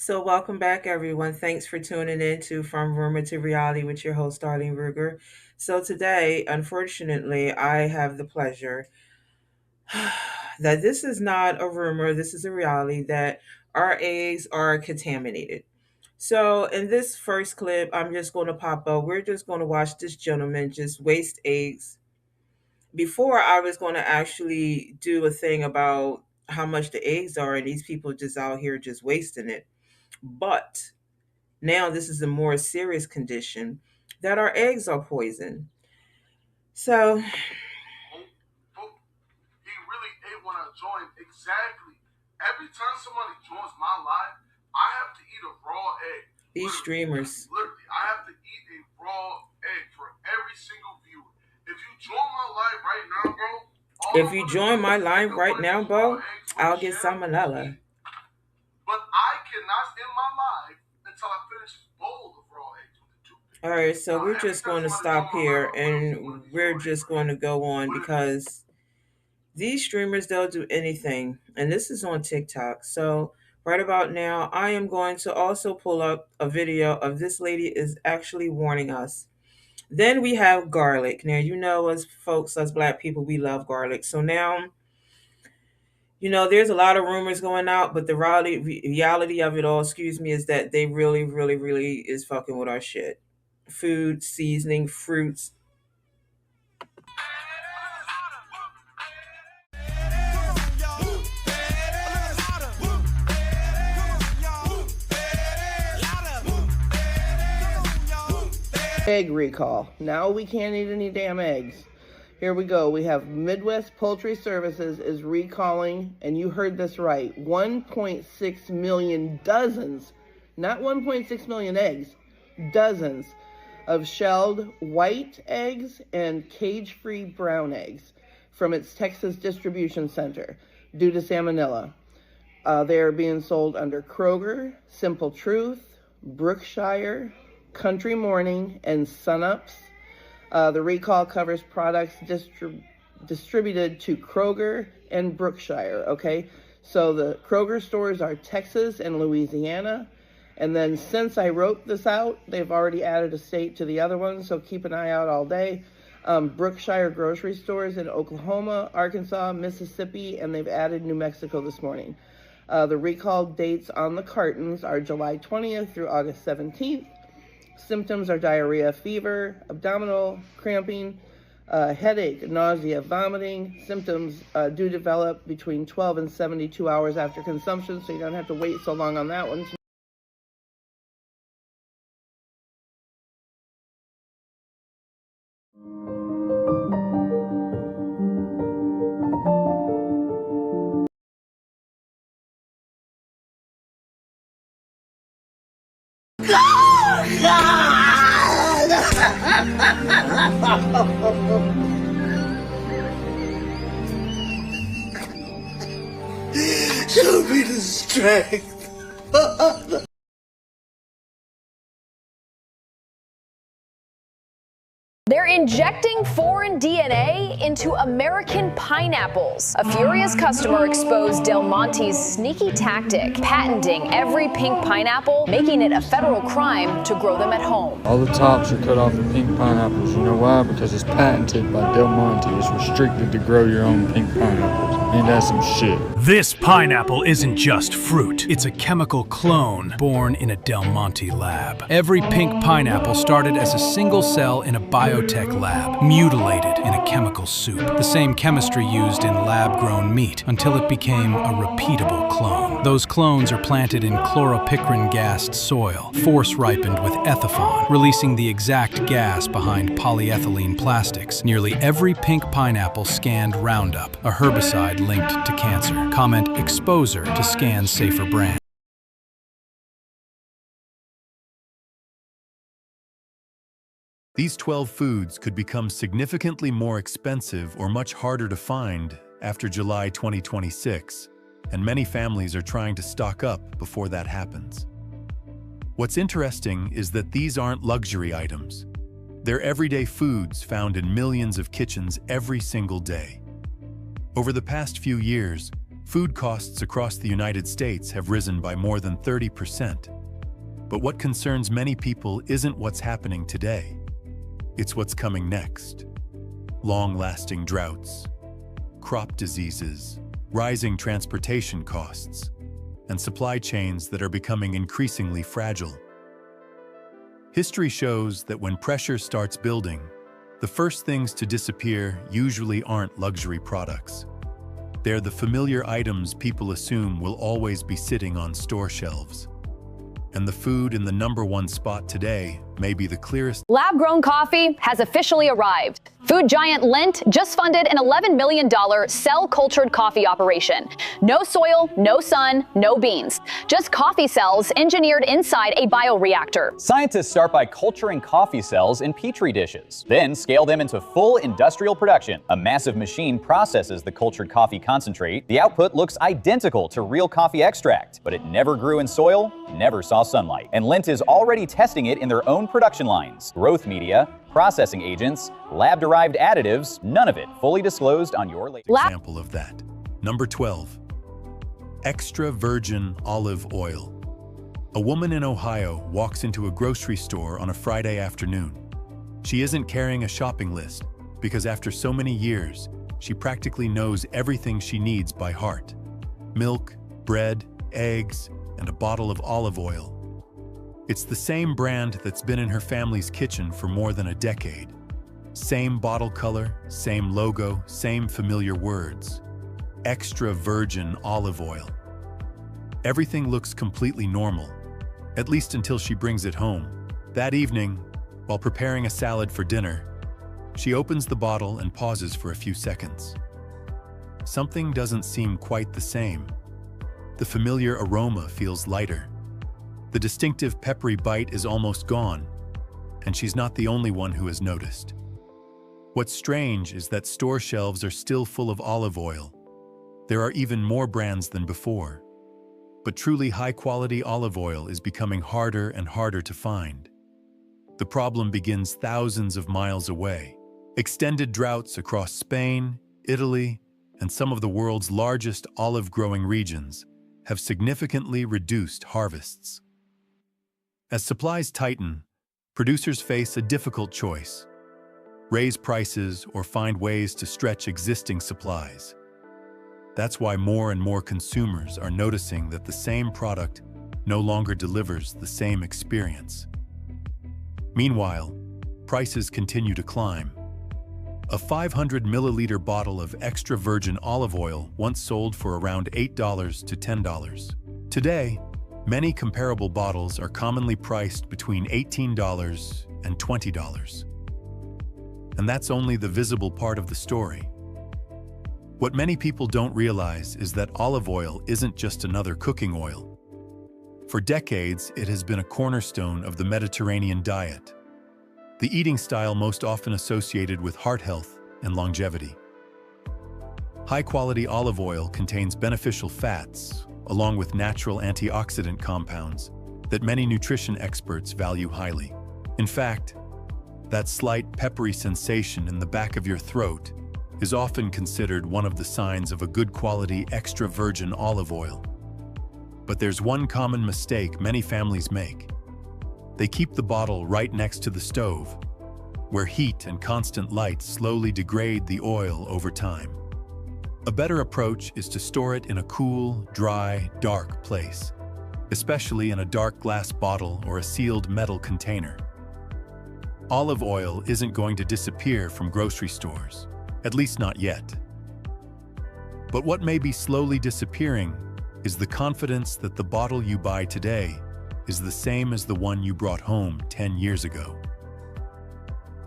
So, welcome back, everyone. Thanks for tuning in to From Rumor to Reality with your host, Darlene Ruger. So, today, unfortunately, I have the pleasure that this is not a rumor, this is a reality that our eggs are contaminated. So, in this first clip, I'm just going to pop up. We're just going to watch this gentleman just waste eggs. Before, I was going to actually do a thing about how much the eggs are, and these people just out here just wasting it. But now this is a more serious condition that our eggs are poisoned. So He really did want to join. Exactly. Every time somebody joins my live, I have to eat a raw egg. these streamers, Literally, I have to eat a raw egg for every single viewer. If you join my live right now, bro, all if I'm you gonna do join my is take live up right one of now, these raw bro, eggs with I'll a get shell and salmonella. eat. But I cannot end my live until I finish this bowl of raw eggs with the toothpick. All right, so Now, we're every just time going to somebody joins stop my live, here I will eat one and of these we're raw eggs just right going to here. go on What is it? because these streamers, they'll do anything. And this is on TikTok. So right about now, I am going to also pull up a video of this lady is actually warning us. Then we have garlic. Now, you know, as folks, as black people, we love garlic. So now, there's a lot of rumors going out, but the reality of it all, excuse me, is that they really, really, really is fucking with our shit. Food, seasoning, fruits. Egg recall. Now we can't eat any damn eggs. Here we go. We have Midwest Poultry Services is recalling, and you heard this right, 1.6 million dozens, not 1.6 million eggs, dozens of shelled white eggs and cage-free brown eggs from its Texas distribution center due to salmonella. They are being sold under Kroger, Simple Truth, Brookshire, Country Morning, and Sunups. The recall covers products distributed to Kroger and Brookshire, okay? So the Kroger stores are Texas and Louisiana. And then since I wrote this out, they've already added a state to the other ones, so keep an eye out all day. Brookshire grocery stores in Oklahoma, Arkansas, Mississippi, and they've added New Mexico this morning. The recall dates on the cartons are July 20th through August 17th. Symptoms are diarrhea, fever, abdominal cramping, headache, nausea, vomiting. Symptoms do develop between 12 and 72 hours after consumption, so you don't have to wait so long on that one. Show me the strength. They're injecting foreign DNA into American pineapples. A furious customer exposed Del Monte's sneaky tactic, patenting every pink pineapple, making it a federal crime to grow them at home. All the tops are cut off of pink pineapples. You know why? Because it's patented by Del Monte. It's restricted to grow your own pink pineapples. Ain't that some shit? This pineapple isn't just fruit. It's a chemical clone born in a Del Monte lab. Every pink pineapple started as a single cell in a biotech lab, mutilated in a chemical soup. The same chemistry used in lab-grown meat until it became a repeatable clone. Those clones are planted in chloropicrin-gassed soil, force-ripened with ethafon, releasing the exact gas behind polyethylene plastics. Nearly every pink pineapple scanned Roundup, a herbicide linked to cancer. Comment exposure to scan safer brand. These 12 foods could become significantly more expensive or much harder to find after July 2026, and many families are trying to stock up before that happens. What's interesting is that these aren't luxury items. They're everyday foods found in millions of kitchens every single day. Over the past few years, Food costs across the United States have risen by more than 30%. But what concerns many people isn't what's happening today. It's what's coming next. Long-lasting droughts, crop diseases, rising transportation costs, and supply chains that are becoming increasingly fragile. History shows that when pressure starts building, the first things to disappear usually aren't luxury products. They're the familiar items people assume will always be sitting on store shelves. And the food in the #1 spot today may be the clearest. Lab-grown coffee has officially arrived. Food giant Lindt just funded an $11 million cell-cultured coffee operation. No soil, no sun, no beans. Just coffee cells engineered inside a bioreactor. Scientists start by culturing coffee cells in petri dishes, then scale them into full industrial production. A massive machine processes the cultured coffee concentrate. The output looks identical to real coffee extract, but it never grew in soil, never saw sunlight. And Lindt is already testing it in their own production lines. Growth media, processing agents, lab-derived additives, none of it fully disclosed on your latest example of that. Number 12. Extra virgin olive oil. A woman in Ohio walks into a grocery store on a Friday afternoon. She isn't carrying a shopping list because after so many years, she practically knows everything she needs by heart. Milk, bread, eggs, and a bottle of olive oil. It's the same brand that's been in her family's kitchen for more than a decade. Same bottle color, same logo, same familiar words. Extra virgin olive oil. Everything looks completely normal, at least until she brings it home. That evening, while preparing a salad for dinner, she opens the bottle and pauses for a few seconds. Something doesn't seem quite the same. The familiar aroma feels lighter. The distinctive peppery bite is almost gone, and she's not the only one who has noticed. What's strange is that store shelves are still full of olive oil. There are even more brands than before. But truly high-quality olive oil is becoming harder and harder to find. The problem begins thousands of miles away. Extended droughts across Spain, Italy, and some of the world's largest olive-growing regions have significantly reduced harvests. As supplies tighten, producers face a difficult choice: raise prices or find ways to stretch existing supplies. That's why more and more consumers are noticing that the same product no longer delivers the same experience. Meanwhile, prices continue to climb. A 500 milliliter bottle of extra virgin olive oil once sold for around $8 to $10. Today, many comparable bottles are commonly priced between $18 and $20. And that's only the visible part of the story. What many people don't realize is that olive oil isn't just another cooking oil. For decades, it has been a cornerstone of the Mediterranean diet, the eating style most often associated with heart health and longevity. High-quality olive oil contains beneficial fats, along with natural antioxidant compounds that many nutrition experts value highly. In fact, that slight peppery sensation in the back of your throat is often considered one of the signs of a good quality extra virgin olive oil. But there's one common mistake many families make. They keep the bottle right next to the stove, where heat and constant light slowly degrade the oil over time. A better approach is to store it in a cool, dry, dark place, especially in a dark glass bottle or a sealed metal container. Olive oil isn't going to disappear from grocery stores, at least not yet. But what may be slowly disappearing is the confidence that the bottle you buy today is the same as the one you brought home 10 years ago.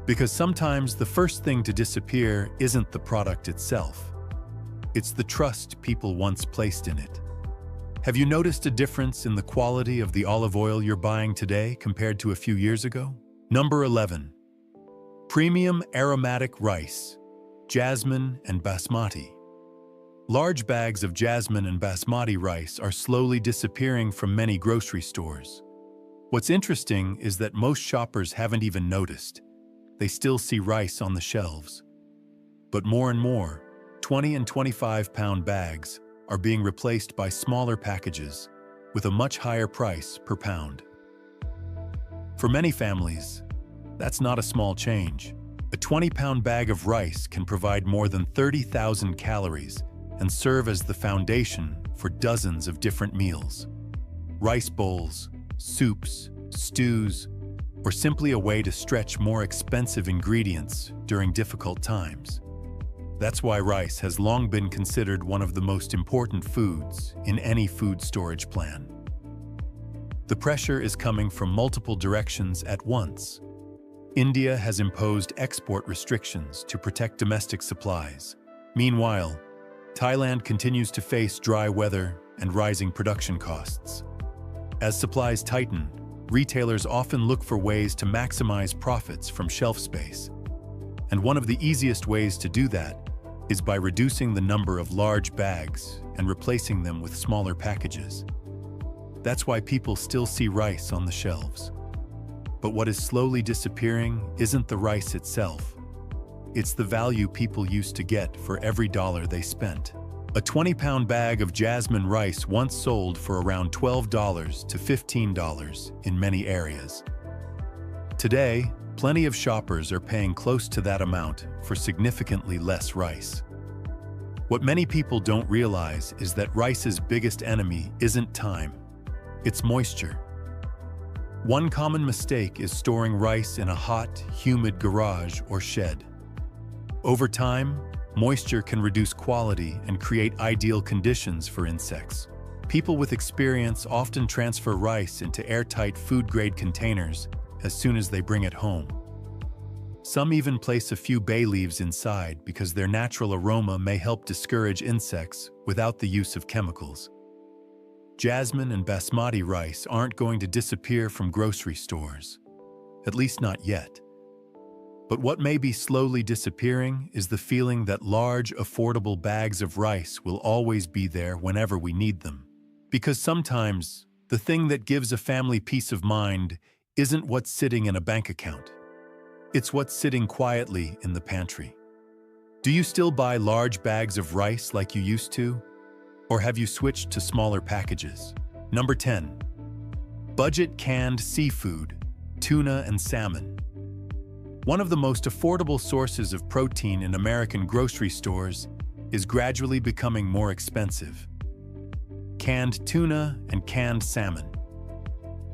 Because sometimes the first thing to disappear isn't the product itself. It's the trust people once placed in it. Have you noticed a difference in the quality of the olive oil you're buying today compared to a few years ago? Number 11. Premium aromatic rice, jasmine and basmati. Large bags of jasmine and basmati rice are slowly disappearing from many grocery stores. What's interesting is that most shoppers haven't even noticed. They still see rice on the shelves. But more and more, 20 and 25-pound bags are being replaced by smaller packages with a much higher price per pound. For many families, that's not a small change. A 20-pound bag of rice can provide more than 30,000 calories and serve as the foundation for dozens of different meals. Rice bowls, soups, stews, or simply a way to stretch more expensive ingredients during difficult times. That's why rice has long been considered one of the most important foods in any food storage plan. The pressure is coming from multiple directions at once. India has imposed export restrictions to protect domestic supplies. Meanwhile, Thailand continues to face dry weather and rising production costs. As supplies tighten, retailers often look for ways to maximize profits from shelf space. And one of the easiest ways to do that is by reducing the number of large bags and replacing them with smaller packages. That's why people still see rice on the shelves. But what is slowly disappearing isn't the rice itself. It's the value people used to get for every dollar they spent. A 20-pound bag of jasmine rice once sold for around $12 to $15 in many areas. Today, plenty of shoppers are paying close to that amount for significantly less rice. What many people don't realize is that rice's biggest enemy isn't time, it's moisture. One common mistake is storing rice in a hot, humid garage or shed. Over time, moisture can reduce quality and create ideal conditions for insects. People with experience often transfer rice into airtight food-grade containers as soon as they bring it home. Some even place a few bay leaves inside because their natural aroma may help discourage insects without the use of chemicals. Jasmine and basmati rice aren't going to disappear from grocery stores, at least not yet. But what may be slowly disappearing is the feeling that large, affordable bags of rice will always be there whenever we need them. Because sometimes, the thing that gives a family peace of mind isn't what's sitting in a bank account. It's what's sitting quietly in the pantry. Do you still buy large bags of rice like you used to? Or have you switched to smaller packages? Number 10. Budget canned seafood, tuna and salmon. One of the most affordable sources of protein in American grocery stores is gradually becoming more expensive. Canned tuna and canned salmon.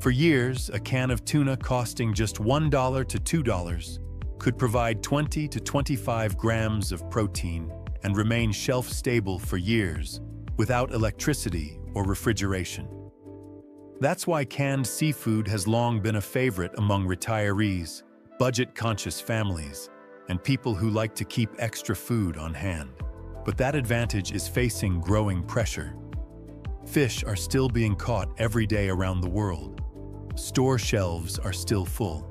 For years, a can of tuna costing just $1 to $2 could provide 20 to 25 grams of protein and remain shelf-stable for years without electricity or refrigeration. That's why canned seafood has long been a favorite among retirees, budget-conscious families, and people who like to keep extra food on hand. But that advantage is facing growing pressure. Fish are still being caught every day around the world. Store shelves are still full.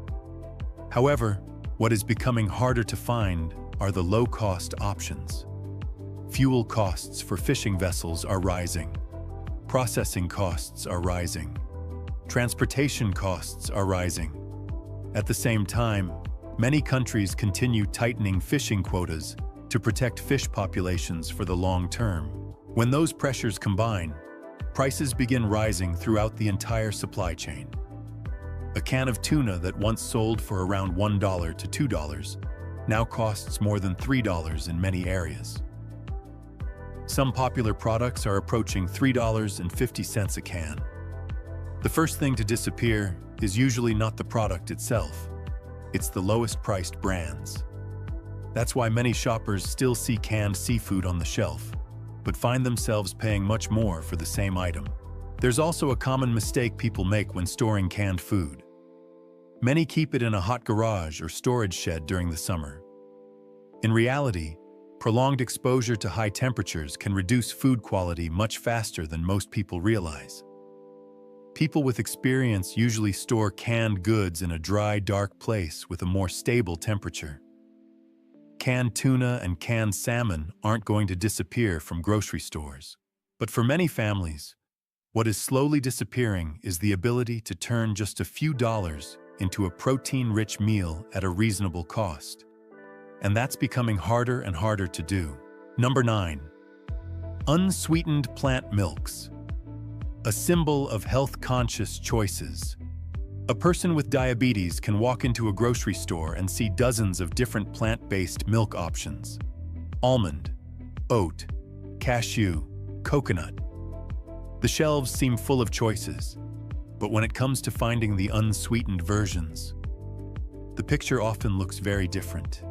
However, what is becoming harder to find are the low-cost options. Fuel costs for fishing vessels are rising. Processing costs are rising. Transportation costs are rising. At the same time, many countries continue tightening fishing quotas to protect fish populations for the long term. When those pressures combine, prices begin rising throughout the entire supply chain. A can of tuna that once sold for around $1 to $2 now costs more than $3 in many areas. Some popular products are approaching $3.50 a can. The first thing to disappear is usually not the product itself. It's the lowest-priced brands. That's why many shoppers still see canned seafood on the shelf, but find themselves paying much more for the same item. There's also a common mistake people make when storing canned food. Many keep it in a hot garage or storage shed during the summer. In reality, prolonged exposure to high temperatures can reduce food quality much faster than most people realize. People with experience usually store canned goods in a dry, dark place with a more stable temperature. Canned tuna and canned salmon aren't going to disappear from grocery stores. But for many families, what is slowly disappearing is the ability to turn just a few dollars into a protein-rich meal at a reasonable cost. And that's becoming harder and harder to do. Number 9. Unsweetened plant milks. A symbol of health-conscious choices. A person with diabetes can walk into a grocery store and see dozens of different plant-based milk options. Almond, oat, cashew, coconut. The shelves seem full of choices, but when it comes to finding the unsweetened versions, the picture often looks very different.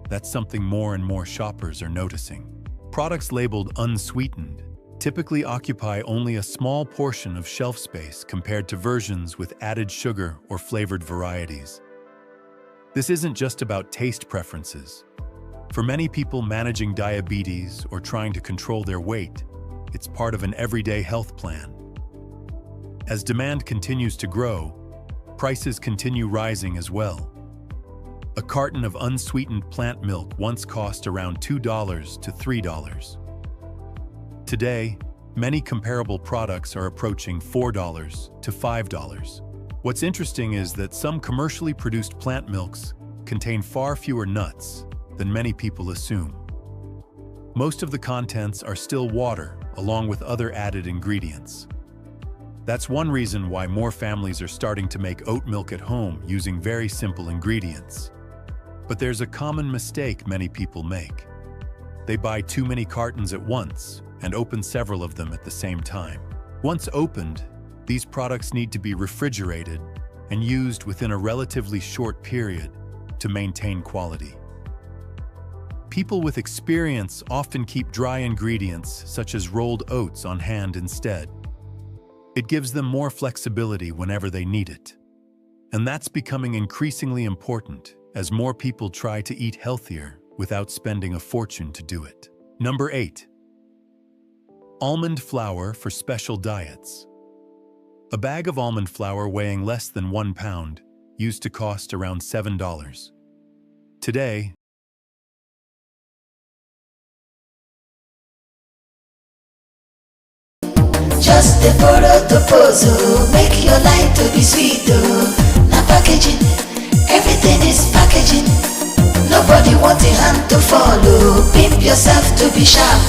That's something more and more shoppers are noticing. Products labeled unsweetened typically occupy only a small portion of shelf space compared to versions with added sugar or flavored varieties. This isn't just about taste preferences. For many people managing diabetes or trying to control their weight, it's part of an everyday health plan. As demand continues to grow, prices continue rising as well. A carton of unsweetened plant milk once cost around $2 to $3. Today, many comparable products are approaching $4 to $5. What's interesting is that some commercially produced plant milks contain far fewer nuts than many people assume. Most of the contents are still water, along with other added ingredients. That's one reason why more families are starting to make oat milk at home using very simple ingredients. But there's a common mistake many people make. They buy too many cartons at once and open several of them at the same time. Once opened, these products need to be refrigerated and used within a relatively short period to maintain quality. People with experience often keep dry ingredients such as rolled oats on hand instead. It gives them more flexibility whenever they need it. And that's becoming increasingly important as more people try to eat healthier without spending a fortune to do it. Number 8. Almond flour for special diets. A bag of almond flour weighing less than 1 pound used to cost around $7. Today, just a photo to pose, make your life to be sweet, now packaging, everything is packaging. Nobody wants a hand to follow, pimp yourself to be sharp,